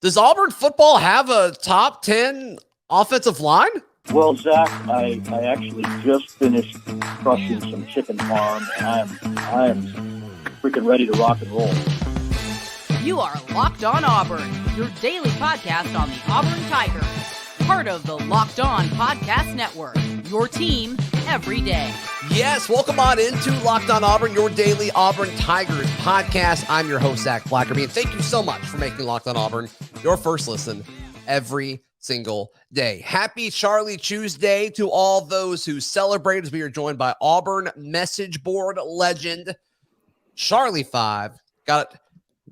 Does Auburn football have a top 10 offensive line? Well, Zach, I actually just finished crushing some chicken farm, and I am freaking ready to rock and roll. You are Locked On Auburn, your daily podcast on the Auburn Tigers. Part of the Locked On Podcast Network, your team every day. Yes, welcome on into Locked On Auburn, your daily Auburn Tigers podcast. I'm your host, Zac Blackerby, and thank you so much for making Locked On Auburn your first listen every single day. Happy Charlie Tuesday to all those who celebrate, as we are joined by Auburn message board legend Charlie 5. Got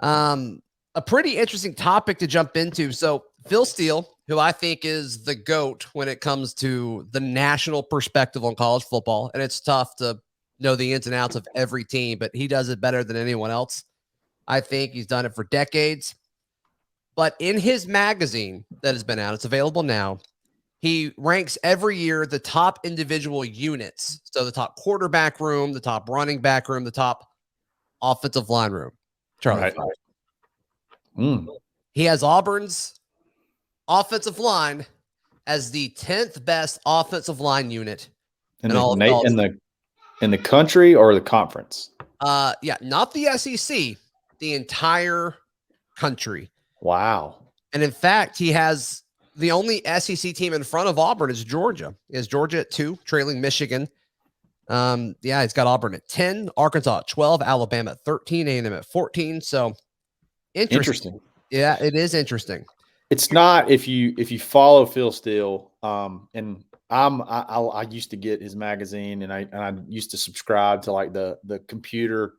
a pretty interesting topic to jump into. So Phil Steele, who I think is the GOAT when it comes to the national perspective on college football, and it's tough to know the ins and outs of every team, but he does it better than anyone else. I think he's done it for decades. But in his magazine that has been out, it's available now, he ranks every year the top individual units. So the top quarterback room, the top running back room, the top offensive line room. Charlie. Right. He has Auburn's offensive line as the 10th best offensive line unit in the country or the conference. Yeah, not the SEC, the entire country. Wow. And in fact, he has the only SEC team in front of Auburn is Georgia. He has Georgia at 2, trailing Michigan. He's got Auburn at 10, Arkansas at 12, Alabama at 13, A&M at 14. So interesting. Yeah, it is interesting. It's not if you follow Phil Steele, and I used to get his magazine, and I used to subscribe to like the computer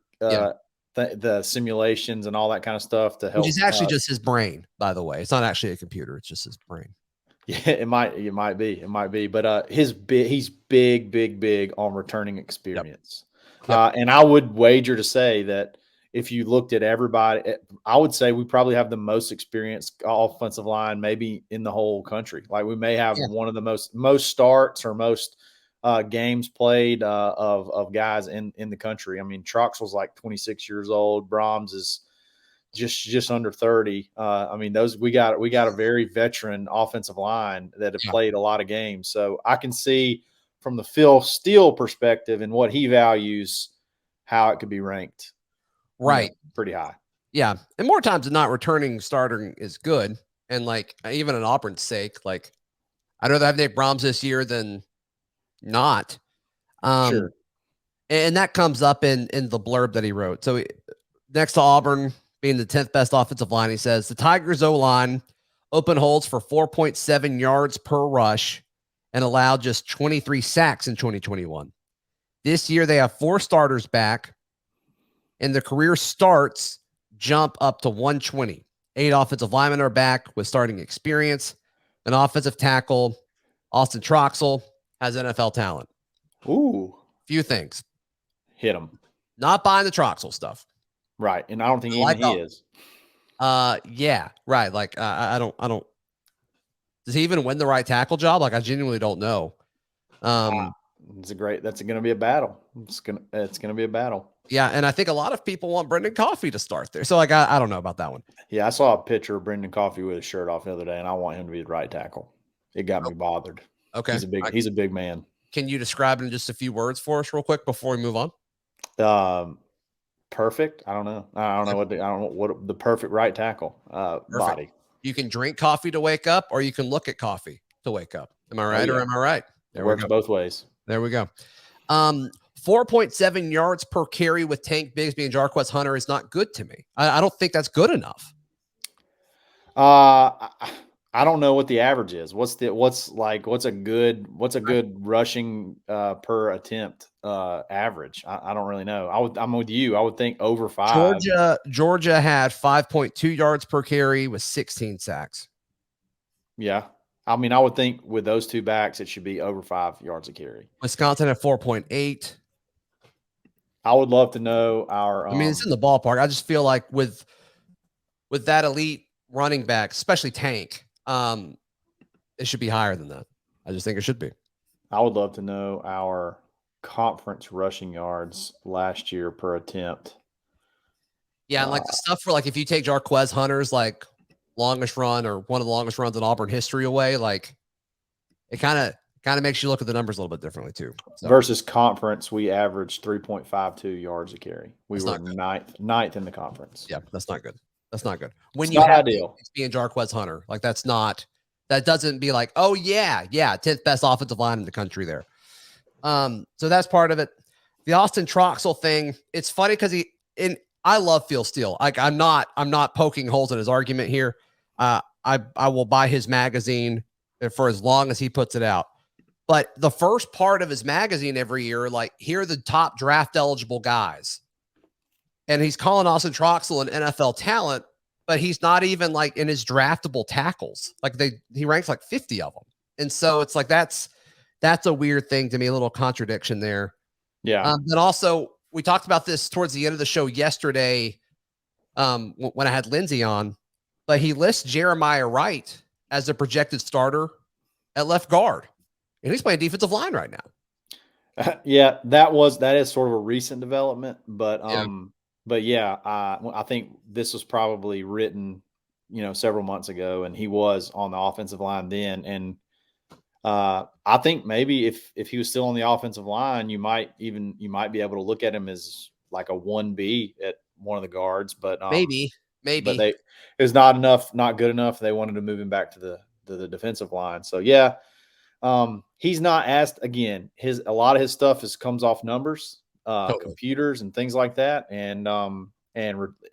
the simulations and all that kind of stuff to help. Which is actually just his brain, by the way. It's not actually a computer; it's just his brain. Yeah, it might be, but he's big on returning experience, yep. And I would wager to say that if you looked at everybody, I would say we probably have the most experienced offensive line maybe in the whole country. Like we may have one of the most starts or most games played of guys in the country. I mean, Troxell's like 26 years old. Brahms is just under 30. I mean, we got a very veteran offensive line that have played a lot of games. So I can see from the Phil Steele perspective and what he values, how it could be ranked. Right. Pretty high. Yeah. And more times than not, returning starter is good. And like, even on Auburn's sake, like I'd rather have Nate Brahms this year than not. Sure. And that comes up in the blurb that he wrote. So next to Auburn being the 10th best offensive line, he says the Tigers O-line open holds for 4.7 yards per rush and allowed just 23 sacks in 2021. This year, they have 4 starters back, and the career starts jump up to 120. 8 offensive linemen are back with starting experience. An offensive tackle, Austin Troxell, has NFL talent. Ooh. Few things. Hit him. Not buying the Troxell stuff. Right. And I don't think even he is. Yeah, right. Like, I don't. Does he even win the right tackle job? Like, I genuinely don't know. That's going to be a battle. It's going to be a battle. Yeah, and I think a lot of people want Brendan Coffey to start there. So, like, I don't know about that one. Yeah, I saw a picture of Brendan Coffey with his shirt off the other day, and I want him to be the right tackle. It got me bothered. Okay. He's a big man. Can you describe it in just a few words for us real quick before we move on? Perfect. I don't know. I don't know what the perfect right tackle body. You can drink coffee to wake up, or you can look at coffee to wake up. Am I right or am I right? It works both ways. There we go. 4.7 yards per carry with Tank Bigsby and Jarquez Hunter is not good to me. I don't think that's good enough. I don't know what the average is. What's a good rushing per attempt average? I don't really know. I'm with you. I would think over 5. Georgia had 5.2 yards per carry with 16 sacks. Yeah. I mean, I would think with those 2 backs, it should be over 5 yards a carry. Wisconsin at 4.8. I would love to know our. I mean, it's in the ballpark. I just feel like with that elite running back, especially Tank, it should be higher than that. I just think it should be. I would love to know our conference rushing yards last year per attempt. Yeah, and like the stuff for like if you take Jarquez Hunter's like longest run or one of the longest runs in Auburn history away, like it kind of makes you look at the numbers a little bit differently too. So, versus conference, we averaged 3.52 yards a carry. We That's were not ninth in the conference. yeah, that's not good. That's not good. When It's you not have ideal. being Jarquez Hunter, like that doesn't be like, oh yeah, 10th best offensive line in the country there. So that's part of it. The Austin Troxell thing, it's funny because I love Phil Steele. Like I'm not poking holes in his argument here. I will buy his magazine for as long as he puts it out. But the first part of his magazine every year, like here are the top draft eligible guys. And he's calling Austin Troxell an NFL talent, but he's not even like in his draftable tackles. Like he ranks like 50 of them. And so it's like, that's a weird thing to me, a little contradiction there. Yeah. And also we talked about this towards the end of the show yesterday when I had Lindsay on, but he lists Jeremiah Wright as a projected starter at left guard. And he's playing defensive line right now. Yeah, that is sort of a recent development, but I think this was probably written, several months ago, and he was on the offensive line then. And I think maybe if he was still on the offensive line, you might be able to look at him as like a 1B at one of the guards, but maybe, but it was not good enough. They wanted to move him back to the defensive line. So yeah. He's not asked again. A lot of his stuff comes off numbers, computers and things like that. And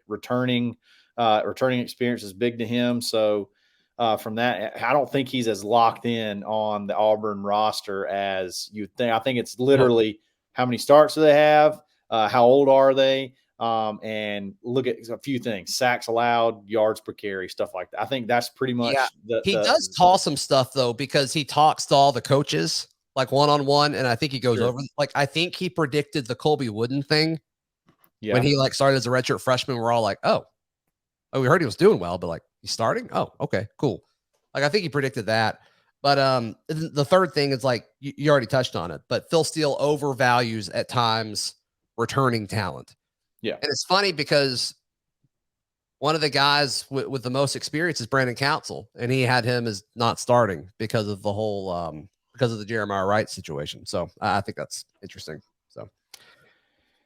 returning experience is big to him. So, from that, I don't think he's as locked in on the Auburn roster as you think. I think it's literally how many starts do they have? How old are they? And look at a few things: sacks allowed, yards per carry, stuff like that. I think that's pretty much. He does toss some stuff though, because he talks to all the coaches like one-on-one, and I think he goes over. Like I think he predicted the Colby Wooden thing when he like started as a redshirt freshman. We're all like, oh, we heard he was doing well, but like he's starting. Oh, okay, cool. Like I think he predicted that. But the third thing is like you already touched on it, but Phil Steele overvalues at times returning talent. Yeah. And it's funny because one of the guys with the most experience is Brandon Council, and he had him as not starting because of the whole because of the Jeremiah Wright situation. So I think that's interesting. So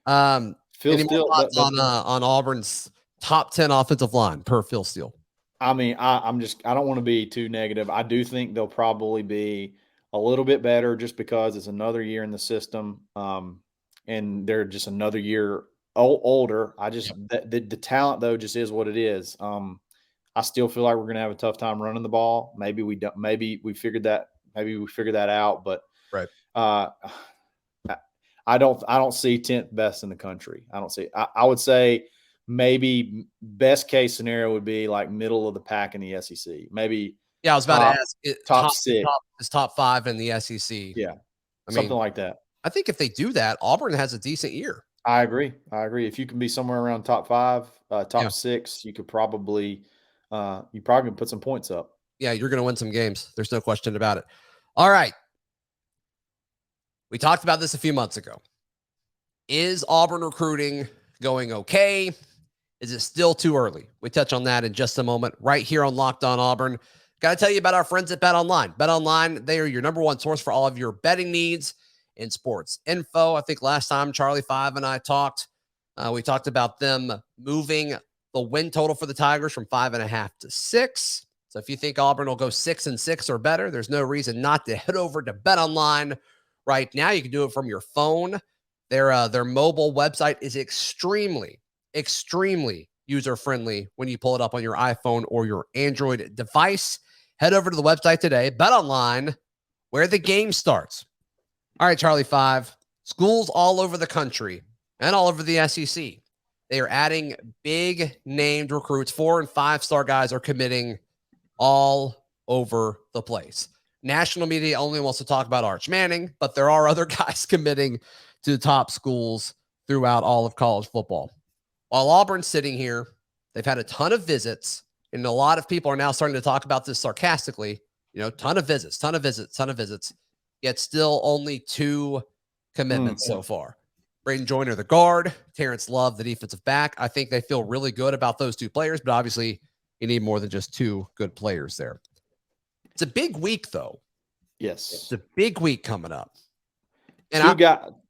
Phil any Steele, more thoughts on Auburn's top 10 offensive line per Phil Steele? I mean, I don't want to be too negative. I do think they'll probably be a little bit better just because it's another year in the system. And they're just another year older. The talent though just is what it is. I still feel like we're going to have a tough time running the ball. Maybe we don't. Maybe we figured that out. But right. I don't see 10th best in the country. I don't see. I would say maybe best case scenario would be like middle of the pack in the SEC. Maybe. Yeah, I was about to ask. Top 6 is top 5 in the SEC. Yeah, something like that. I think if they do that, Auburn has a decent year. I agree. If you can be somewhere around top 5, top 6, you could probably put some points up. Yeah, you're going to win some games. There's no question about it. All right. We talked about this a few months ago. Is Auburn recruiting going okay? Is it still too early? We touch on that in just a moment right here on Locked On Auburn. Got to tell you about our friends at BetOnline. BetOnline, they are your number one source for all of your betting needs in sports info. I think last time Charlie 5 and I talked, we talked about them moving the win total for the Tigers from 5.5 to 6. So if you think Auburn will go 6-6 or better, there's no reason not to head over to BetOnline right now. You can do it from your phone. Their mobile website is extremely user-friendly when you pull it up on your iPhone or your Android device. Head over to the website today, BetOnline, where the game starts. All right, Charlie 5, schools all over the country and all over the SEC, they are adding big named recruits. 4- and 5-star guys are committing all over the place. National media only wants to talk about Arch Manning, but there are other guys committing to the top schools throughout all of college football. While Auburn's sitting here, they've had a ton of visits, and a lot of people are now starting to talk about this sarcastically. Ton of visits, yet still only 2 commitments so far. Braden Joyner, the guard, Terrence Love, the defensive back. I think they feel really good about those 2 players, but obviously, You need more than just two good players there. It's a big week, though. Yes. It's a big week coming up. And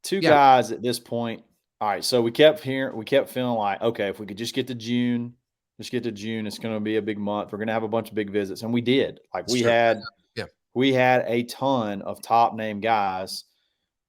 two guys at this point. All right, so we kept feeling like, okay, if we could just get to June, it's going to be a big month. We're going to have a bunch of big visits, and we did. Like we had a ton of top name guys,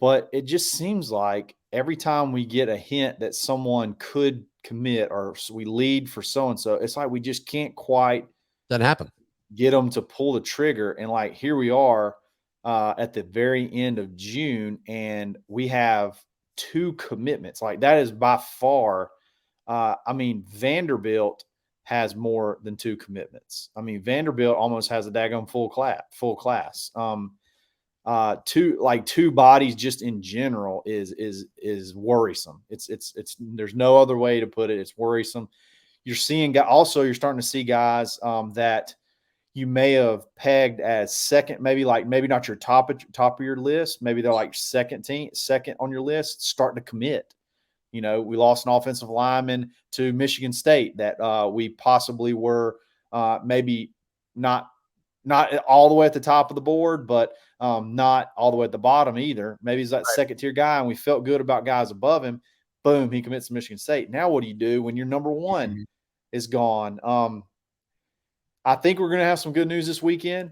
but it just seems like every time we get a hint that someone could commit or we lead for so and so, it's like we just can't quite doesn't happen. Get them to pull the trigger, and like here we are. At the very end of June, and we have 2 commitments. Like that is by far, Vanderbilt has more than 2 commitments. Vanderbilt almost has a daggone full class. 2 bodies just in general is worrisome. It's there's no other way to put it. It's worrisome. You're starting to see guys that you may have pegged as second, maybe not your top of your list. Maybe they're like second on your list, starting to commit. We lost an offensive lineman to Michigan State that we possibly were maybe not all the way at the top of the board, but not all the way at the bottom either. Maybe he's that second tier guy, and we felt good about guys above him. Boom, he commits to Michigan State. Now what do you do when your number one is gone? I think we're going to have some good news this weekend.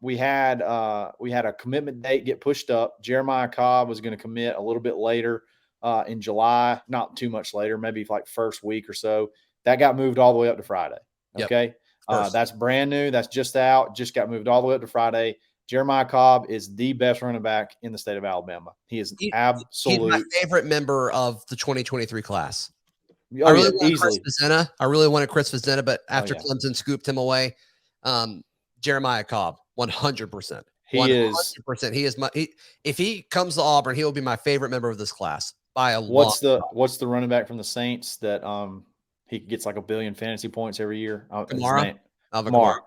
We had a commitment date get pushed up. Jeremiah Cobb was going to commit a little bit later in July, not too much later, maybe like first week or so. That got moved all the way up to Friday. Okay, that's brand new. That's just out. Just got moved all the way up to Friday. Jeremiah Cobb is the best running back in the state of Alabama. He's my favorite member of the 2023 class. Oh, I really wanted Chris Vizena, but after Clemson scooped him away, Jeremiah Cobb, 100%. He is if he comes to Auburn, he will be my favorite member of this class by a lot. What's the running back from the Saints that he gets like 1 billion fantasy points every year? Kamara.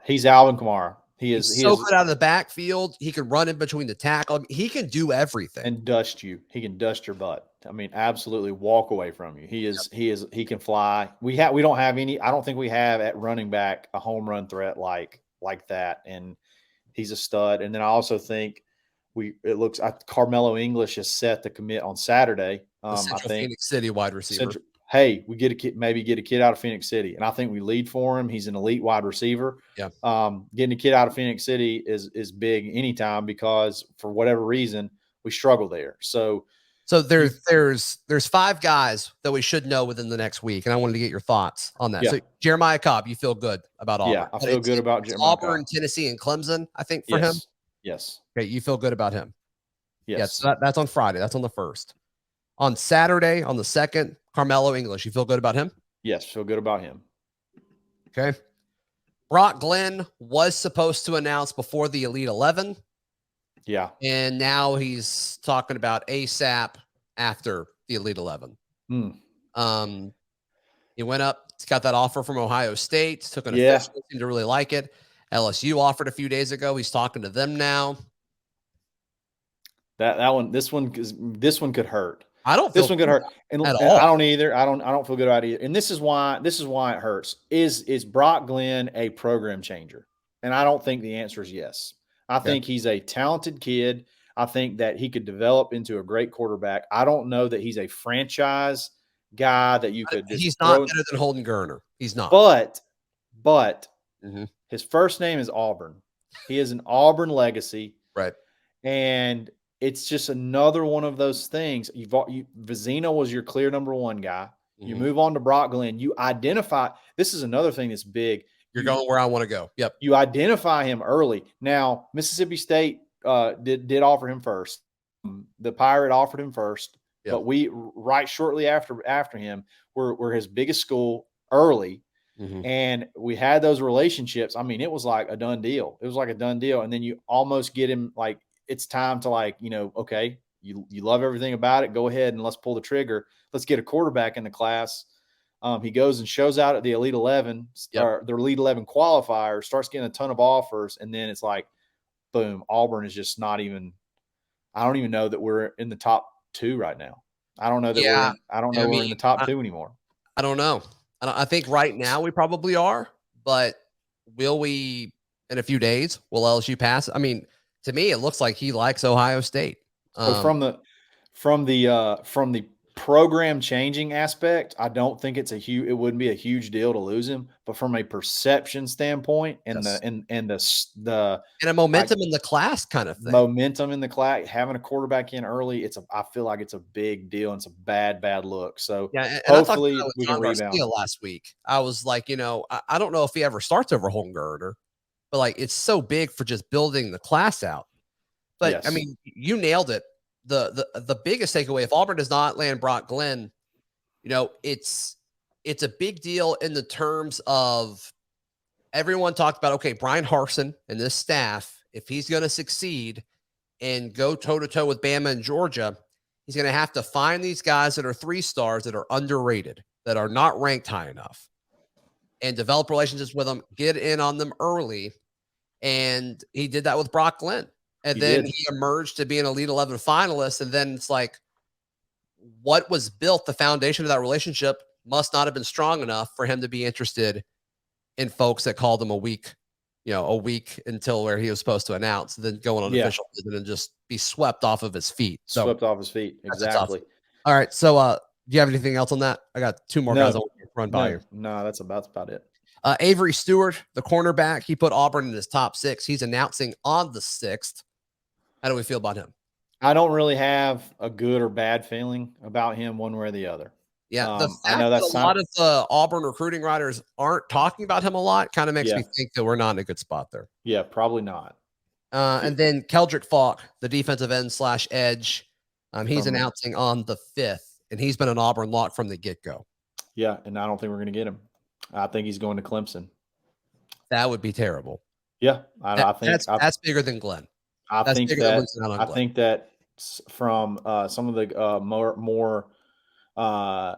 He's Alvin Kamara. He's so good out of the backfield. He can run in between the tackle. He can do everything and dust you. He can dust your butt. Absolutely walk away from you. He can fly. We don't have any. I don't think we have at running back a home run threat like that. And he's a stud. And then I also think Carmelo English is set to commit on Saturday. I think Phoenix City wide receiver. We get a kid out of Phoenix City, and I think we lead for him. He's an elite wide receiver. Yeah. Getting a kid out of Phoenix City is big anytime because for whatever reason we struggle there. So there's 5 guys that we should know within the next week, and I wanted to get your thoughts on that. Yeah. So Jeremiah Cobb, you feel good about Auburn? Yeah, I feel good about Jeremiah Auburn, Cobb. Tennessee, and Clemson. I think for him. Yes. Okay, you feel good about him. Yes. Yeah, so that's on Friday. That's on the 1st. On Saturday, on the 2nd, Carmelo English. You feel good about him? Yes, feel good about him. Okay. Brock Glenn was supposed to announce before the Elite 11. Yeah. And now he's talking about ASAP after the Elite 11. He went up, got that offer from Ohio State, took an official, seemed to really like it. LSU offered a few days ago. He's talking to them now. This one could hurt. I don't. This one could hurt, and all. I don't either. I don't feel good about it either. And this is why it hurts. Is Brock Glenn a program changer? And I don't think the answer is yes. I think he's a talented kid. I think that he could develop into a great quarterback. I don't know that he's a franchise guy that you could. He's not better than Holden Geriner. He's not. But his first name is Auburn. He is an Auburn legacy, right? And it's just another one of those things. Vizena was your clear number 1 guy. You move on to Brock Glenn. You identify. This is another thing that's big. You're going where I want to go. Yep. You identify him early. Now, Mississippi State did offer him first. The Pirate offered him first, but we right shortly after him were his biggest school early, and we had those relationships. It was like a done deal. And then you almost get him like. It's time to okay, you love everything about it. Go ahead and let's pull the trigger. Let's get a quarterback in the class. He goes and shows out at the Elite 11, or the Elite 11 qualifier, starts getting a ton of offers. And then it's like, boom, Auburn is just not even, I don't even know that we're in the top 2 right now. I don't know that we're in the top 2 anymore. I don't know. I think right now we probably are, but will we in a few days? Will LSU pass? I mean, to me, it looks like he likes Ohio State. So from the program changing aspect, I don't think it wouldn't be a huge deal to lose him. But from a perception standpoint and Yes. the And a momentum in the class kind of thing. momentum in the class, having a quarterback in early, I feel like it's a big deal. And it's a bad look. So Yeah, and hopefully I talked we about can John rebound. Garcia last week. I was like, I don't know if he ever starts over Holton Gerder, but like it's so big for just building the class out. But Yes. I mean, you nailed it. The biggest takeaway, if Auburn does not land Brock Glenn, it's a big deal in the terms of everyone talked about, okay, Brian Harsin and this staff, if he's going to succeed and go toe-to-toe with Bama and Georgia, he's going to have to find these guys that are 3-stars that are underrated, that are not ranked high enough, and develop relationships with them, get in on them early. And he did that with Brock Glenn. And then he emerged to be an Elite 11 finalist. And then it's like, what was built, the foundation of that relationship must not have been strong enough for him to be interested in folks that called him a week until where he was supposed to announce, then go on an official visit and just be swept off of his feet. Swept off his feet. Exactly. All right. So, do you have anything else on that? I got 2 more guys I want to run by you. No, that's about it. Avery Stewart, the cornerback, he put Auburn in his top 6. He's announcing on the 6th. How do we feel about him? I don't really have a good or bad feeling about him one way or the other. Yeah, the fact that a lot of the Auburn recruiting writers aren't talking about him a lot kind of makes me think that we're not in a good spot there. Yeah, probably not. And then Keldrick Falk, the defensive end / edge, he's announcing on the 5th, and he's been an Auburn lock from the get-go. Yeah, and I don't think we're going to get him. I think he's going to Clemson. That would be terrible. Yeah, I think that's bigger than Glenn. I think that from some of the more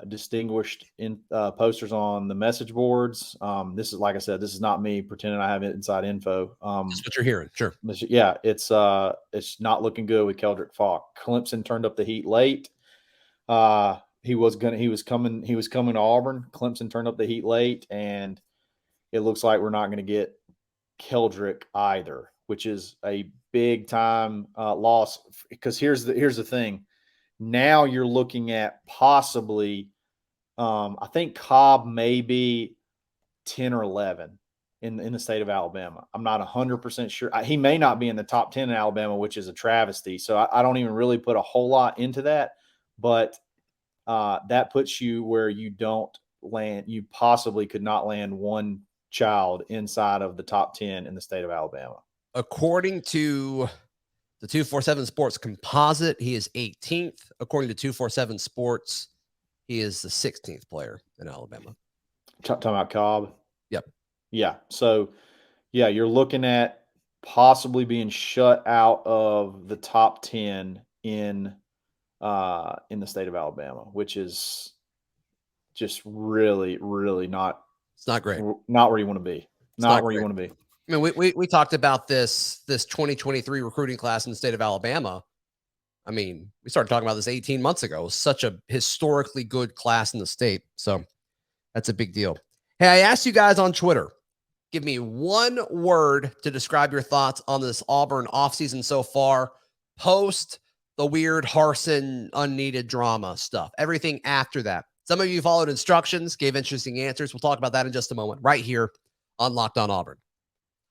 distinguished posters on the message boards. This is, like I said, this is not me pretending I have inside info. That's what you're hearing. Sure. Yeah, it's not looking good with Keldrick Falk. Clemson turned up the heat late. He was coming to Auburn. Clemson turned up the heat late, and it looks like we're not going to get Keldrick either, which is a big time loss. Because here's the thing. Now you're looking at possibly, I think Cobb may be 10 or 11 in the state of Alabama. I'm not 100% sure. He may not be in the top 10 in Alabama, which is a travesty. So I don't even really put a whole lot into that. But that puts you where you don't land. You possibly could not land one child inside of the top 10 in the state of Alabama. According to the 247 Sports composite, he is 18th. According to 247 Sports, he is the 16th player in Alabama. Talking about Cobb? Yep. Yeah. So, yeah, you're looking at possibly being shut out of the top 10 in the state of Alabama, which is just really, really not. It's not great. Not where you want to be. Not where you want to be. I mean, we talked about this 2023 recruiting class in the state of Alabama. I mean, we started talking about this 18 months ago. It was such a historically good class in the state. So that's a big deal. Hey, I asked you guys on Twitter, give me one word to describe your thoughts on this Auburn offseason so far, post the weird Harsin unneeded drama stuff, everything after that. Some of you followed instructions, gave interesting answers. We'll talk about that in just a moment, right here on Locked On Auburn.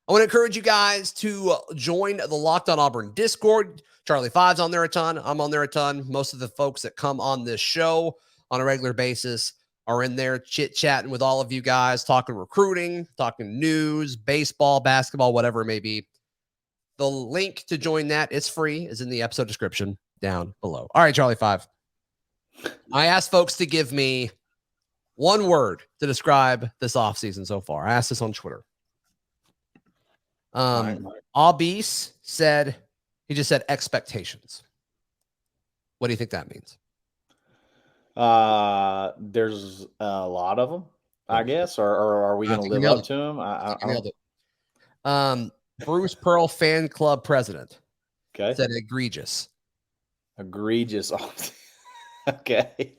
I want to encourage you guys to join the Locked On Auburn Discord. Charlie Five's on there a ton. I'm on there a ton. Most of the folks that come on this show on a regular basis are in there chit-chatting with all of you guys, talking recruiting, talking news, baseball, basketball, whatever it may be. The link to join that, it's free, is in the episode description down below. All right, Charlie Five. I asked folks to give me one word to this offseason so far. I asked this on Twitter. Albis said, he just said expectations. What do you think that means? There's a lot of them, I guess, or are we going to live up to them? I nailed it. Bruce Pearl fan club president said egregious. Egregious. Okay.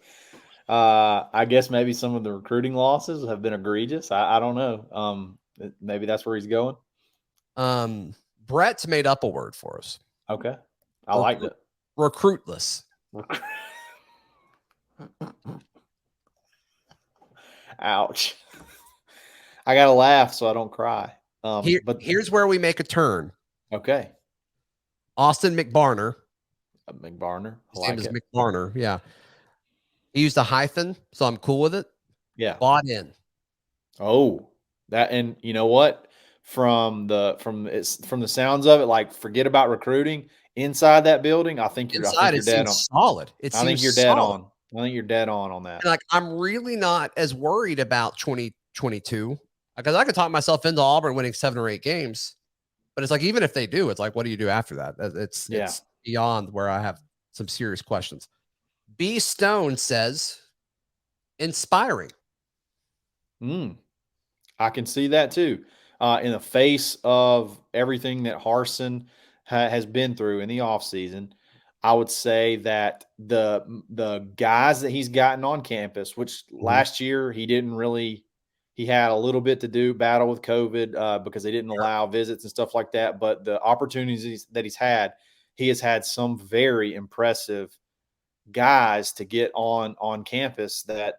I guess maybe some of the recruiting losses have been egregious. I don't know. Maybe that's where he's going. Brett's made up a word for us. Okay. I like that. Recruitless. Ouch. I got to laugh so I don't cry. But here's where we make a turn. Okay. Austin McBarner. McBarner. His name is McBarner. Yeah. He used a hyphen, so I'm cool with it. Yeah. Bought in. Oh, that, and you know what? From the sounds of it, like, forget about recruiting inside that building. I think you're dead on. Solid. I think you're dead on. I think you're dead on that. And like, I'm really not as worried about 2022 because I could talk myself into Auburn winning 7 or 8 games. But it's like, even if they do, it's like, what do you do after that? It's beyond where I have some serious questions. B. Stone says, inspiring. I can see that too. In the face of everything that Harsin has been through in the offseason, I would say that the guys that he's gotten on campus, which last year he had a little bit to do battle with COVID because they didn't allow visits and stuff like that. But the opportunities that he has had some very impressive guys to get on campus that,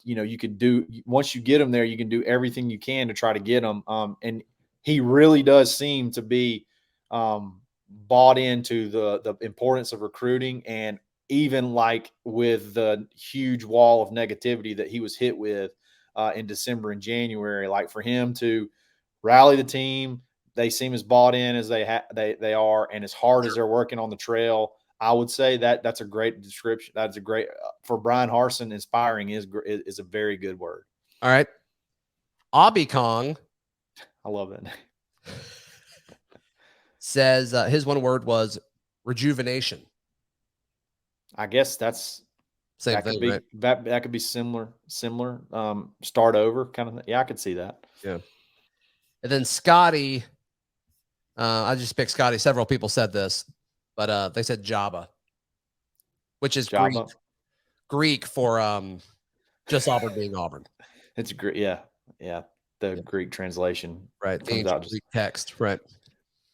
you could do. Once you get them there, you can do everything you can to try to get them. And he really does seem to be bought into the importance of recruiting, and even like with the huge wall of negativity that he was hit with in December and January, like, for him to rally the team, they seem as bought in as they are, and as hard as they're working on the trail. I would say that's a great description. That's a great for Brian Harsin. Inspiring is a very good word. All right. Obby Kong. I love it. Says his one word was rejuvenation. I guess that's same thing. Right? That could be similar. Start over kind of thing. Yeah, I could see that. Yeah. And then Scotty, I just picked Scotty. Several people said this, but they said Jabba, which is Jabba. Greek for just Auburn being Auburn. It's great. Yeah. The Greek translation, right? The Greek text, right?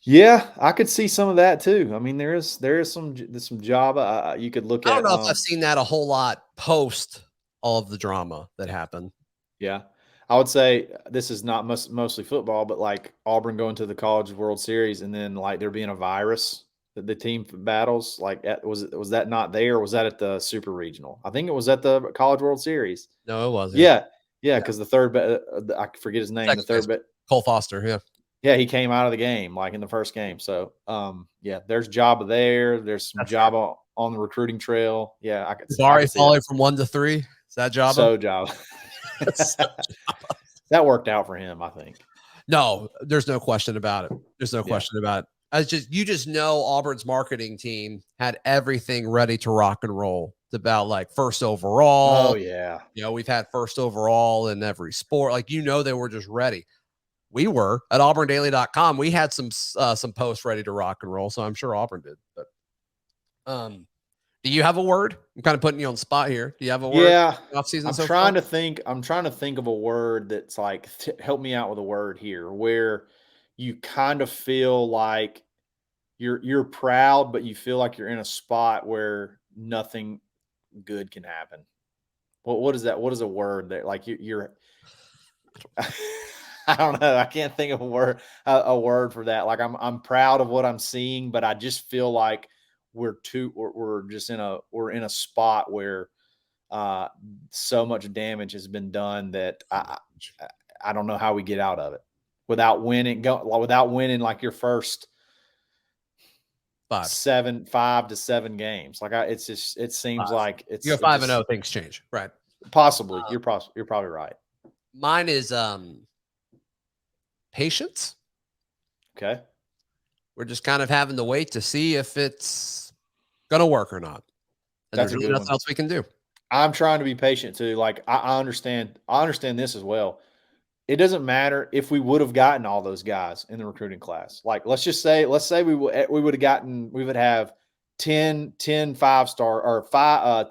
Yeah, I could see some of that too. I mean, there is some Java you could look at. I don't know if I've seen that a whole lot post all of the drama that happened. Yeah, I would say this is not mostly football, but like Auburn going to the College World Series and then like there being a virus that the team battles. Like, was that not there? Or was that at the Super Regional? I think it was at the College World Series. No, it wasn't. Yeah, because the third, I forget his name. The third, Cole Foster. Yeah. Yeah, he came out of the game like in the first game. So, there's Jabba there. There's some Jabba on the recruiting trail. Yeah, I could see. Sorry, falling from 1 to 3. Is that Jabba? So Jabba. That worked out for him, I think. No, there's no question about it. There's no question about it. You just know Auburn's marketing team had everything ready to rock and roll. It's about like first overall. Oh yeah. We've had first overall in every sport. Like, they were just ready. We were at auburndaily.com. We had some posts ready to rock and roll. So I'm sure Auburn did. But do you have a word? I'm kind of putting you on the spot here. Do you have a word? Yeah. Off-season I'm trying to think of a word that's like, help me out with a word here, where you kind of feel like you're proud, but you feel like you're in a spot where nothing good can happen. What is that? What is a word that like you're I don't know. I can't think of a word for that. Like, I'm proud of what I'm seeing, but I just feel like we're in a spot where so much damage has been done that I don't know how we get out of it without winning like your first 5 to 7 games. Like, it seems like it's, you're 5-0, things change. Right. Possibly. You're probably right. Mine is, patience. Okay. We're just kind of having to wait to see if it's going to work or not. And That's there's really nothing else we can do. I'm trying to be patient too. Like, I understand this as well. It doesn't matter if we would have gotten all those guys in the recruiting class. Like, let's say we would have 10 5-star or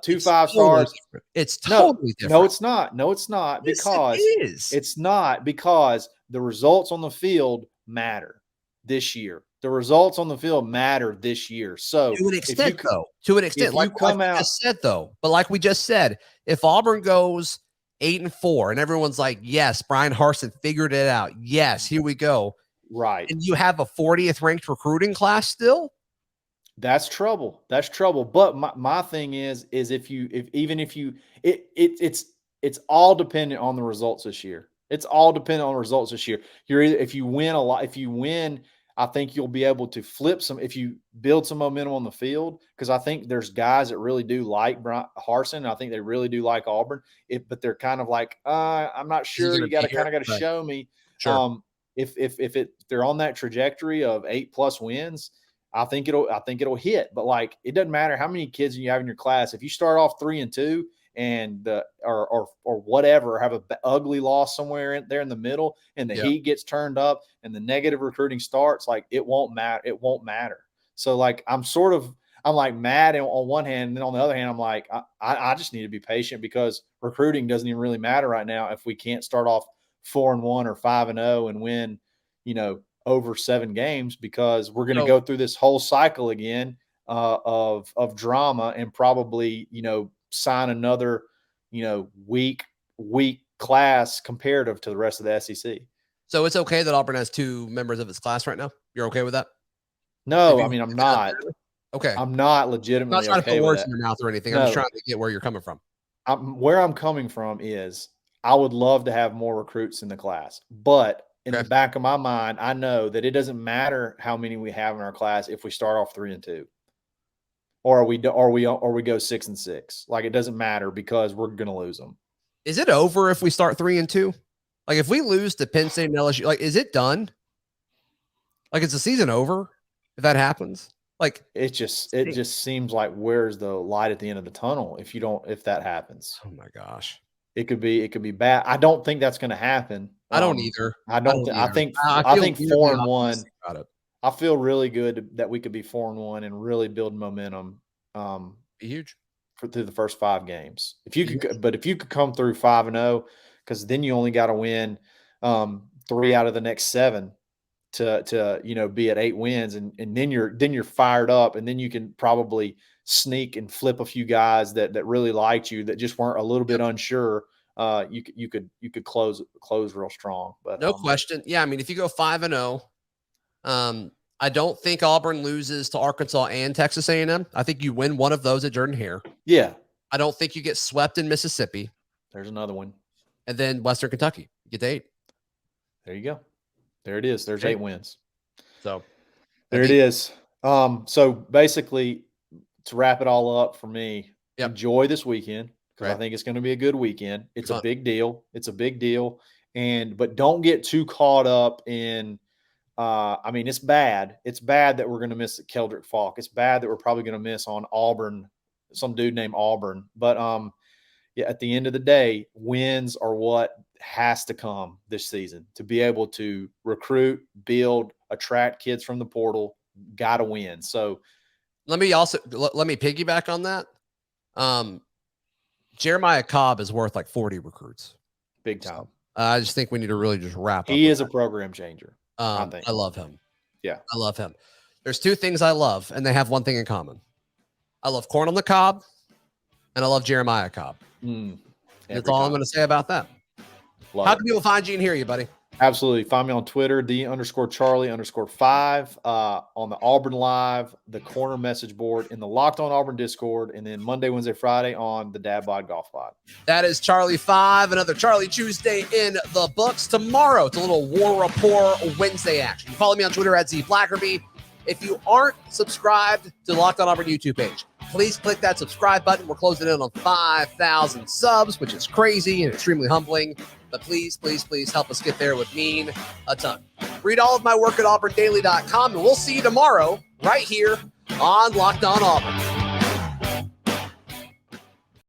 2 It's 5 totally stars. different. It's totally different. No, it's not. No, it's not. Yes, Because it is. it's not, because the results on the field matter this year. The results on the field matter this year. So to an extent, to an extent, like we just said, though. But like we just said, if Auburn goes 8-4 and everyone's like, yes, Brian Harsin figured it out. Yes, here we go. Right. And you have a 40th ranked recruiting class still. That's trouble. That's trouble. But my thing is it's all dependent on the results this year. It's all dependent on results this year. If you win, I think you'll be able to flip some, if you build some momentum on the field, because I think there's guys that really do like Brian Harsin. I think they really do like Auburn. But they're kind of like, I'm not sure. You got to show me. Sure. If they're on that trajectory of 8+ wins, I think it'll hit. But like, it doesn't matter how many kids you have in your class. If you start off 3-2 and or whatever, have an ugly loss somewhere in there in the middle, and the heat gets turned up and the negative recruiting starts, like, it won't matter. It won't matter. So like, I'm like mad on one hand, and then on the other hand, I'm like, I just need to be patient, because recruiting doesn't even really matter right now if we can't start off 4-1 or 5-0 and win, over 7 games, because we're going to go through this whole cycle again of drama, and probably, sign another, weak class comparative to the rest of the SEC. So it's okay that Auburn has 2 members of its class right now? You're okay with that? No, I mean, I'm not. Okay. I'm not legitimately I'm not trying to put words in your mouth or anything. I'm just trying to get where you're coming from. Where I'm coming from is, I would love to have more recruits in the class, but in the back of my mind, I know that it doesn't matter how many we have in our class if we start off 3-2, or we go 6-6. Like, it doesn't matter, because we're going to lose them. Is it over if we start 3-2? Like, if we lose to Penn State and LSU, like, is it done? Like, is the season over if that happens? Like, it just seems like, where's the light at the end of the tunnel if that happens? Oh my gosh. It could be bad. I don't think that's going to happen. I don't either. I think 4-1. I feel really good that we could be 4-1 and really build momentum. Be huge through the first 5 games. If you could come through 5-0, because then you only got to win 3 out of the next 7 to be at 8 wins, and then you're fired up, and then you can probably sneak and flip a few guys that really liked you, that just weren't a little bit unsure. You could close real strong. But no question. Yeah, I mean, if you go 5-0, I don't think Auburn loses to Arkansas and Texas A&M. I think you win one of those at Jordan-Hare. Yeah. I don't think you get swept in Mississippi. There's another one. And then Western Kentucky. You get to 8. There you go. There it is. There's 8 wins. So there it is. So basically, to wrap it all up for me, enjoy this weekend, because I think it's going to be a good weekend. It's a big deal. It's a big deal. But don't get too caught up in, I mean, it's bad. It's bad that we're going to miss Keldrick Falk. It's bad that we're probably going to miss on Auburn, some dude named Auburn. But at the end of the day, wins are what has to come this season to be able to recruit, build, attract kids from the portal. Got to win. So let me piggyback on that. Jeremiah Cobb is worth like 40 recruits. Big time. So, I just think we need to really just wrap up. He is a program changer. I love him. Yeah. I love him. There's 2 things I love, and they have one thing in common. I love corn on the cob, and I love Jeremiah Cobb. That's all I'm going to say about that. How can people find you and hear you, buddy? Absolutely. Find me on Twitter, _Charlie_5, on the Auburn Live, the corner message board, in the Locked On Auburn Discord, and then Monday, Wednesday, Friday on the Dad Bod Golf Live. That is Charlie 5, another Charlie Tuesday in the books. Tomorrow, it's a little War Rapport Wednesday action. You follow me on Twitter at Zac Blackerby. If you aren't subscribed to the Locked On Auburn YouTube page, please click that subscribe button. We're closing in on 5,000 subs, which is crazy and extremely humbling. But please, please, please help us get there. It would mean a ton. Read all of my work at auburndaily.com, and we'll see you tomorrow right here on Locked On Auburn.